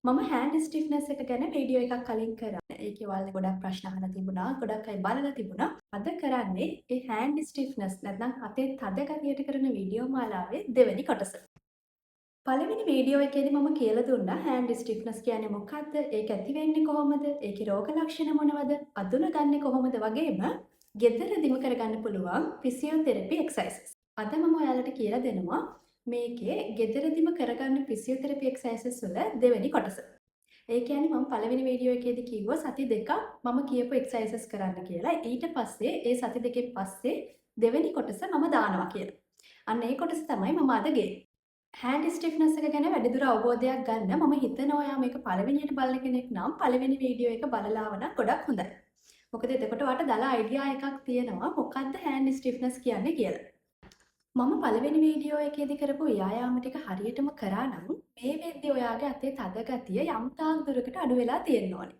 මම හෑන්ඩ් ස්ටිෆ්නස් එක ගැන වීඩියෝ එකක් කලින් කරා. ඒකේ ඔයාලට ගොඩක් ප්‍රශ්න අහලා තිබුණා. ගොඩක් අය බලලා තිබුණා. අද කරන්නේ ඒ හෑන්ඩ් ස්ටිෆ්නස් නැත්නම් අතේ තද ගතියට කරන වීඩියෝ මාලාවේ දෙවෙනි කොටස. පළවෙනි වීඩියෝ එකේදී මම කියලා දුන්නා හෑන්ඩ් ස්ටිෆ්නස් කියන්නේ මොකක්ද? ඒක ඇති වෙන්නේ කොහොමද? ඒකේ රෝග ලක්ෂණ මොනවද? අඳුනගන්නේ කොහොමද වගේම ගෙදරදීම කරගන්න පුළුවන් ෆිසියෝതെරපි එක්සර්සයිසස්. අද මම ඔයාලට කියලා දෙනවා මේකේ ගෙදරදිම කරගන්න ෆිසියෝതെරපි එක්සර්සයිසස් වල දෙවෙනි කොටස. ඒ කියන්නේ මම පළවෙනි වීඩියෝ එකේදී කිව්වා සති දෙකක් මම කියපු එක්සර්සයිසස් කරන්න කියලා. ඊට පස්සේ ඒ සති දෙකෙන් පස්සේ දෙවෙනි කොටස මම දානවා කියලා. අන්න ඒ කොටස තමයි මම අද ගෙන්නේ. හෑන්ඩ් ස්ටිෆ්නස් එක ගැන වැඩිදුර අවබෝධයක් ගන්න මම හිතනවා ඔයා මේක පළවෙනියට බලන කෙනෙක් නම් පළවෙනි වීඩියෝ එක බලලා ආව නම් ගොඩක් හොඳයි. මොකද එතකොට ඔයාට දල අයිඩියා එකක් තියෙනවා මොකක්ද හෑන්ඩ් ස්ටිෆ්නස් කියන්නේ කියලා. මම පළවෙනි වීඩියෝ එකේදී කරපු ව්‍යායාම ටික හරියටම කරා නම් මේ වෙද්දී ඔයාගේ අතේ තද ගතිය යම් තාක් දුරකට අඩු වෙලා තියෙන්න ඕනේ.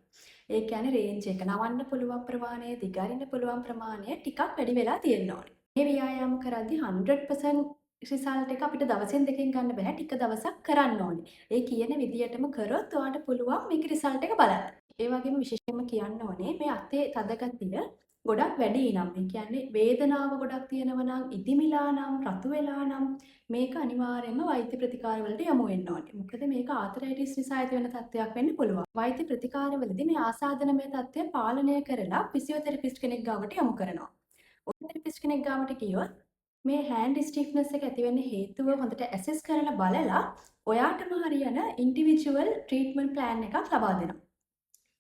ඒ කියන්නේ රේන්ජ් එක නවන්න පුළුවන් ප්‍රමාණය, දිගාරින්න පුළුවන් ප්‍රමාණය ටිකක් වැඩි වෙලා තියෙන්න ඕනේ. මේ ව්‍යායාම කරද්දී 100% රිසල්ට් එක අපිට දවසෙන් දෙකකින් ගන්න බෑ. ටික දවසක් කරන්න ඕනේ. ඒ කියන විදියටම කරොත් ඔයාට පුළුවන් මේක රිසල්ට් එක බලන්න. ඒ වගේම විශේෂයෙන්ම කියන්න ඕනේ මේ අතේ තද ගතිය ගොඩක් වැඩි නම් ඒ කියන්නේ වේදනාව ගොඩක් තියෙනවා නම් ඉදිමිලා නම් රතු වෙලා නම් මේක අනිවාර්යයෙන්ම වෛද්‍ය ප්‍රතිකාරවලට යොමු වෙන්න ඕනේ. මොකද මේක ආතරයිටිස් නිසා ඇති වෙන තත්ත්වයක් වෙන්න පුළුවන්. වෛද්‍ය ප්‍රතිකාරවලදී මේ ආසාදනමය තත්ත්වය පාලනය කරලා ෆිසියෝതെරපිස්ට් කෙනෙක් ගාවට යොමු කරනවා. ඔතෙරපිස්ට් කෙනෙක් ගාවට ගියොත් මේ හෑන්ඩ් ස්ටිෆ්නස් එක ඇති වෙන්න හේතුව හොඳට ඇසෙස් කරලා බලලා ඔයාටම හරියන ඉන්ඩිවිජුවල් ට්‍රීට්මන්ට් ප්ලෑන් එකක් ලබා දෙනවා.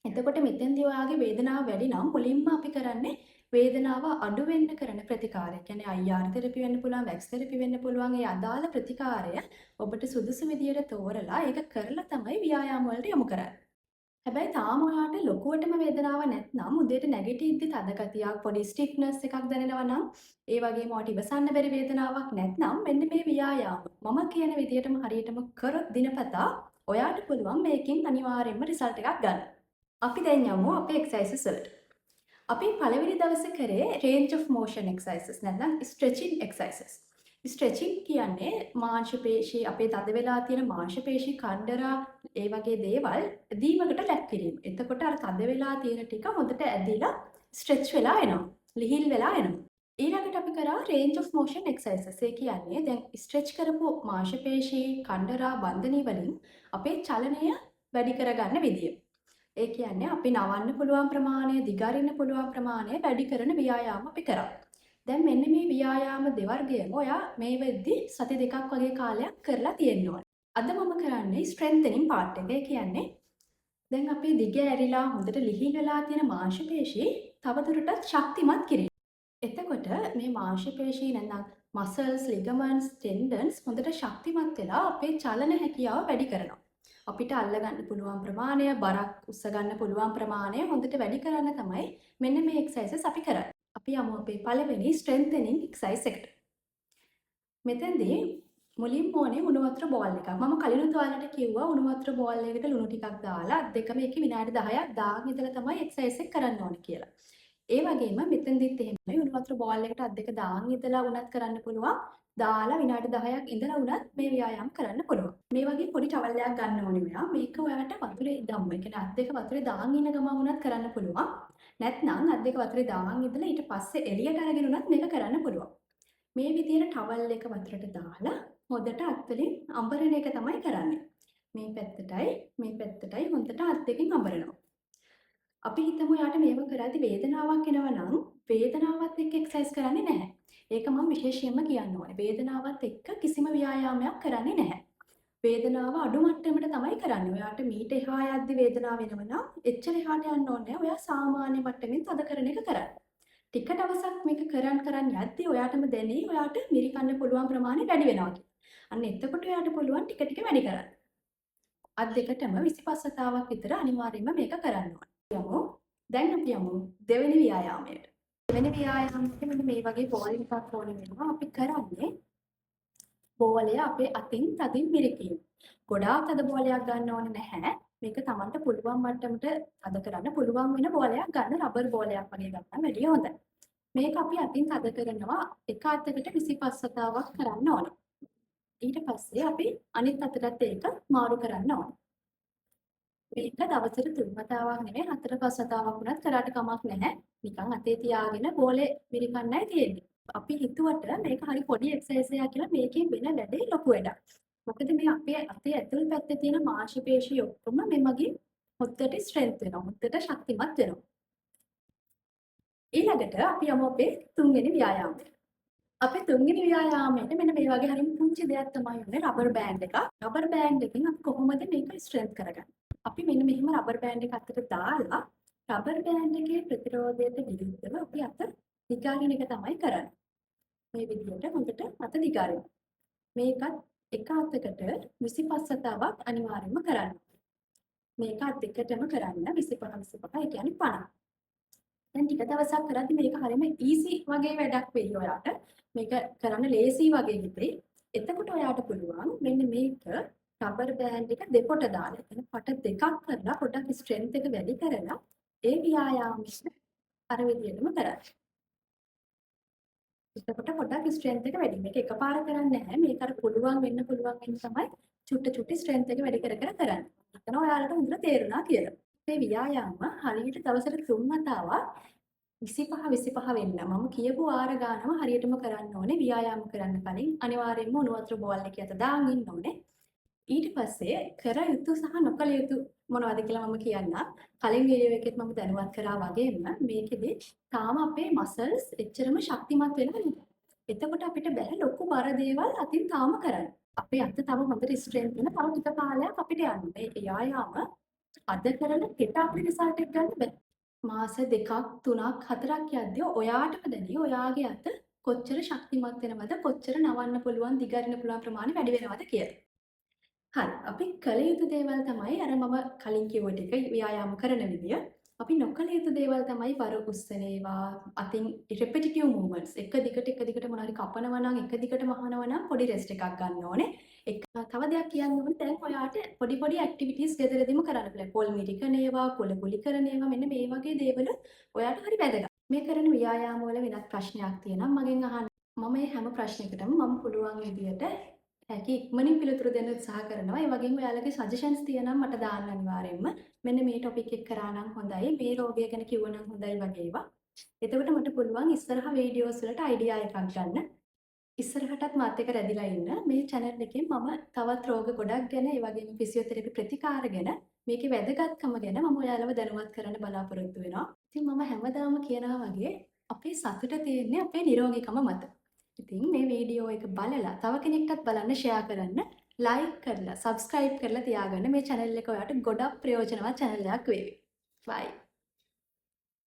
එතකොට මෙතෙන්දී ඔයාගේ වේදනාව වැඩි නම් මුලින්ම අපි කරන්නේ වේදනාව අඩු වෙන්න කරන ප්‍රතිකාරය. කියන්නේ IR තෙරපි වෙන්න පුළුවන්, වැක්ස් තෙරපි වෙන්න පුළුවන්. ඒ අදාළ ප්‍රතිකාරය ඔබට සුදුසු විදියට තෝරලා ඒක කරලා තමයි ව්‍යායාම වලට යොමු කරන්නේ. හැබැයි තාම ඔයාට ලොකුවටම වේදනාවක් නැත්නම් උදේට නැගිටිද්දි තද ගතියක්, පොඩි ස්ටිෆ්නස් එකක් දැනෙනවා නම්, ඒ වගේම ඔයාට ඉවසන්න බැරි වේදනාවක් නැත්නම් මෙන්න මේ ව්‍යායාම මම කියන විදියටම හරියටම කරොත් දිනපතා ඔයාට පුළුවන් මේකෙන් අනිවාර්යයෙන්ම රිසල්ට් එකක් ගන්න. අපි දැන් යමු අපේ එක්සර්සයිසස් වලට. අපි පළවෙනි දවසේ කරේ range of motion exercises නැත්නම් stretching exercises. stretching කියන්නේ මාංශ පේශී අපේ තද වෙලා තියෙන මාංශ පේශී කණ්ඩරා ඒ වගේ දේවල් දීමකට ලැක් කිරීම. එතකොට අර තද වෙලා තියෙන ටික හොඳට ඇදිලා stretch වෙලා එනවා. ලිහිල් වෙලා එනවා. ඊළඟට අපි කරා range of motion exercises. ඒ කියන්නේ දැන් stretch කරපු මාංශ පේශී කණ්ඩරා බන්ධනී වලින් අපේ චලනය වැඩි කරගන්න විදිය. ඒ කියන්නේ අපි නවන්න පුළුවන් ප්‍රමාණය, දිගාරින්න පුළුවන් ප්‍රමාණය වැඩි කරන ව්‍යායාම අපි කරා. දැන් මෙන්න මේ ව්‍යායාම දෙවර්ගයම ඔයා මේ වෙද්දි සති දෙකක් වගේ කාලයක් කරලා තියෙන්න ඕනේ. අද මම කරන්නේ ස්ට්‍රෙන්තනින් පාර්ට් එක. ඒ කියන්නේ දැන් අපේ දිග ඇරිලා හොඳට ලිහිල් වෙලා තියෙන මාංශ පේශී තවදුරටත් ශක්තිමත් කිරීම. එතකොට මේ මාංශ පේශී නැත්නම් මසල්ස්, ලිගමන්ට්ස්, ටෙන්ඩන්ස් හොඳට ශක්තිමත් වෙලා අපේ චලන හැකියාව වැඩි කරනවා. අපිට අල්ලගන්න පුළුවන් ප්‍රමාණය, බරක් උස්සගන්න පුළුවන් ප්‍රමාණය හොඳට වැඩි කරන්න තමයි මෙන්න මේ එක්සර්සයිසස් අපි කරන්නේ. අපි යමු අපේ පළවෙනි ස්ට්‍රෙන්තනින් එක්සර්සයිස් එකට. මෙතෙන්දී මුලින්ම ඕනේ උණු වතුර බෝල් එකක්. මම කලිනුත් ඔයාලට කිව්වා උණු වතුර බෝල් එකකට ලුණු ටිකක් දාලා දෙකම එකේ විනාඩි 10ක් දාගෙන ඉඳලා තමයි එක්සර්සයිස් එක කරන්න ඕනේ කියලා. ඒ වගේම මෙතෙන්දිත් එහෙමයි උණු වතුර බෝල් එකට අත් දෙක දාගෙන ඉඳලා උනත් කරන්න පුළුවන්. දාලා විනාඩි 10ක් ඉඳලා උනත් මේ ව්‍යායාම කරන්න පුළුවන්. මේ වගේ පොඩි ටවල් එකක් ගන්න ඕනේ ඔයා. මේක ඔයාලට වතුරේ දැම්ම. ඒ කියන්නේ අත් දෙක වතුරේ දාගෙන ඉන්න ගමන් උනත් කරන්න පුළුවන්. නැත්නම් අත් දෙක වතුරේ දාගෙන ඉඳලා ඊට පස්සේ එළියට අරගෙන උනත් මේක කරන්න පුළුවන්. මේ විදියට ටවල් එක වතුරට දාලා හොඳට අත් වලින් අඹරන එක තමයි කරන්නේ. මේ පැත්තටයි හොඳට අත් දෙකෙන් අඹරනවා. අපි හිතමු යාට මේව කරද්දි වේදනාවක් එනවා නම් වේදනාවත් එක්ක එක්සර්සයිස් කරන්නේ නැහැ. ඒක මම විශේෂයෙන්ම කියන්න ඕනේ. වේදනාවත් එක්ක කිසිම ව්‍යායාමයක් කරන්නේ නැහැ. වේදනාව අඩු මට්ටමට තමයි කරන්නේ. ඔයාට මීට එහා යද්දි වේදනාව වෙනව නම් එච්චර එහාට යන්න ඕනේ නැහැ. ඔයා සාමාන්‍ය මට්ටමින් තද කරන එක කරන්න. ටික දවසක් මේක කරන් යද්දි ඔයාටම දැනේ ඔයාට මිරිකන්න පුළුවන් ප්‍රමාණය වැඩි වෙනවා කියලා. අන්න එතකොට ඔයාට පුළුවන් ටික ටික වැඩි කරන්න. අත් දෙකටම 25 වතාවක් විතර අනිවාර්යයෙන්ම මේක කරන්න ඕනේ. දැන් අපි යමු දෙවෙනි ව්‍යායාමයට. දෙවෙනි ව්‍යායාමයේ මෙන්න මේ වගේ බෝල් එකක් ඕනේ වෙනවා. අපි කරන්නේ බෝලය අපේ අතින් තදින් මිරිකීම. ගොඩාක් තද බෝලයක් ගන්න ඕනේ නැහැ. මේක Tamanට පුළුවන් මට්ටමට තද කරන්න පුළුවන් වෙන බෝලයක් ගන්න. රබර් බෝලයක් වගේ ගන්න වැඩිය හොඳයි. මේක අපි අතින් තද කරනවා එක අතකට 25 වතාවක් කරන්න ඕනේ. ඊට පස්සේ අපි අනිත් අතටත් ඒක මාරු කරන්න ඕනේ. මේක දවසට 3 වතාවක් නෙමෙයි 4-5 වතාවක් වුණත් කරාට කමක් නැහැ. නිකන් අතේ තියාගෙන බෝලේ මිරිකන්නයි තියෙන්නේ. අපි හිතුවට මේක හරි පොඩි එක්සර්සයිස් එකක් කියලා මේකෙන් වෙන වැඩේ ලොකු වැඩක්. මොකද මේ අපේ අතේ ඇතුල් පැත්තේ තියෙන මාංශ පේශි ඔක්කොම මේ මගින් හොද්දට ස්ට්‍රෙන්ත් වෙනවා. හොද්දට ශක්තිමත් වෙනවා. ඊළඟට අපි යමු අපේ තුන්වෙනි ව්‍යායාමයට. අපේ තුන්වෙනි ව්‍යායාමයට මෙන්න මේ වගේ හරිම පුංචි දෙයක් තමයි උනේ රබර් බෑන්ඩ් එකක්. රබර් බෑන්ඩ් එකෙන් අපි කොහොමද මේක ස්ට්‍රෙන්ත් කරගන්නේ? අපි මෙන්න මෙහෙම රබර් බෑන්ඩ් එක අතට දාලා රබර් බෑන්ඩ් එකේ ප්‍රතිරෝධයට විරුද්ධව අපි අත දිගාරින එක තමයි කරන්නේ. මේ විදිහට හොඳට අත දිගාරිනවා. මේකත් එක අතකට 25 වතාවක් අනිවාර්යයෙන්ම කරන්න. මේක අත් දෙකටම කරන්න 25 25 ඒ කියන්නේ 50. දැන් ටික දවසක් කරද්දි මේක හරියම ඊසි වගේ වැඩක් වෙයි ඔයාට. මේක කරන්න ලේසි වගේ හිතෙයි. එතකොට ඔයාට පුළුවන් මෙන්න මේක රබර් බෑන්ඩ් එක දෙපොට දාලා එතන පට දෙකක් කරලා පොඩක් ස්ට්‍රෙන්ත් එක වැඩි කරලා ඒ ව්‍යායාමය අර විදිහටම කරන්න. එතකොට පොඩක් ස්ට්‍රෙන්ත් එක වැඩි. මේක එකපාර කරන්නේ නැහැ. මේක අර පුළුවන් වෙන්න තමයි චුට්ට චුට්ටි ස්ට්‍රෙන්ත් එක වැඩි කර කරන්නේ. එතන ඔයාලට හොඳට තේරුණා කියලා. මේ ව්‍යායාම හරියට දවසට 3 වතාවක් 25 වෙන්න මම කියපු වාර ගානම හරියටම කරන්න ඕනේ. ව්‍යායාම කරන්න කලින් අනිවාර්යයෙන්ම උණු වතුර බෝල් එකේ අත දාගෙන ඉන්න ඕනේ. ඊට පස්සේ කර යුතු සහ නොකළ යුතු මොනවද කියලා මම කියන්නම්. කලින් වීඩියෝ එකෙත් මම දැනුවත් කරා වගේම මේකෙදි තාම අපේ මසල්ස් එච්චරම ශක්තිමත් වෙලා නැහැ. එතකොට අපිට බැහැ ලොකු බර දේවල් අතින් තාම කරන්න. අපේ අත තව හොඳට ස්ට්‍රෙන්ත් වෙන තව ටික කාලයක් අපිට යන්න. මේ ව්‍යායාම අද කරන හෙට අපේ රිසල්ට් එක ගන්න බෑ. මාස 2ක් 3ක් 4ක් යද්දී ඔයාටම දැනේ ඔයාගේ අත කොච්චර ශක්තිමත් වෙනවද කොච්චර නවන්න පුළුවන් දිගරින්න පුළුවන් ප්‍රමාණය වැඩි වෙනවද කියලා. හරි අපි කළ යුතු දේවල් තමයි අර මම කලින් කිව්ව ටික ව්‍යායාම කරන විදිය. අපි නොකළ යුතු දේවල් තමයි බර උස්සන ඒවා අතින් repetitive movements එක දිගට මොනවා හරි කපනවා නම් එක දිගට මහනවා නම් පොඩි රෙස්ට් එකක් ගන්න ඕනේ. තව දෙයක් කියන්න ඕනේ දැන් ඔයාට පොඩි ඇක්ටිවිටීස් ගෙදරදීම කරන්න පුළුවන්. පොල් මිටි කරන ඒවා, කුල කුලි කරන ඒවා මෙන්න මේ වගේ දේවල් ඔයාට හරි වැදගත්. මේ කරන ව්‍යායාම වල වෙනත් ප්‍රශ්නයක් තියෙනවා මගෙන් අහන්න. මම මේ හැම ප්‍රශ්නයකටම මම පුළුවන් විදියට හැකි ඉක්මනින් පිළිතුරු දෙන්න උත්සාහ කරනවා. ඒ වගේම ඔයාලගේ සජෙෂන්ස් තියෙනවා මට දාන්න අනිවාර්යෙන්ම. මෙන්න මේ ටොපික් එක කරා නම් හොඳයි, මේ රෝගය ගැන කිව්ව නම් හොඳයි වගේ ඒවා. එතකොට මට පුළුවන් ඉස්සරහ වීඩියෝස් වලට අයිඩියා එකක් ගන්න. ඉස්සරහටත් මාත් එක්ක රැඳිලා ඉන්න. මේ channel එකෙන් මම තවත් රෝග ගොඩක් ගැන, ඒ වගේම ෆිසියෝതെරපි ප්‍රතිකාර ගැන, මේකේ වැදගත්කම ගැන මම ඔයාලව දැනුවත් කරන්න බලාපොරොත්තු වෙනවා. ඉතින් මම හැමදාම කියනවා වගේ අපේ සතුට තියෙන්නේ අපේ නිරෝගීකම මත. ඉතින් මේ වීඩියෝ එක බලලා තව කෙනෙක්ටත් බලන්න ෂෙයා කරන්න, ලයික් කරලා, සබ්ස්ක්‍රයිබ් කරලා තියාගන්න. මේ channel එක ඔයාලට ගොඩක් ප්‍රයෝජනවත් channel එකක් වේවි. bye.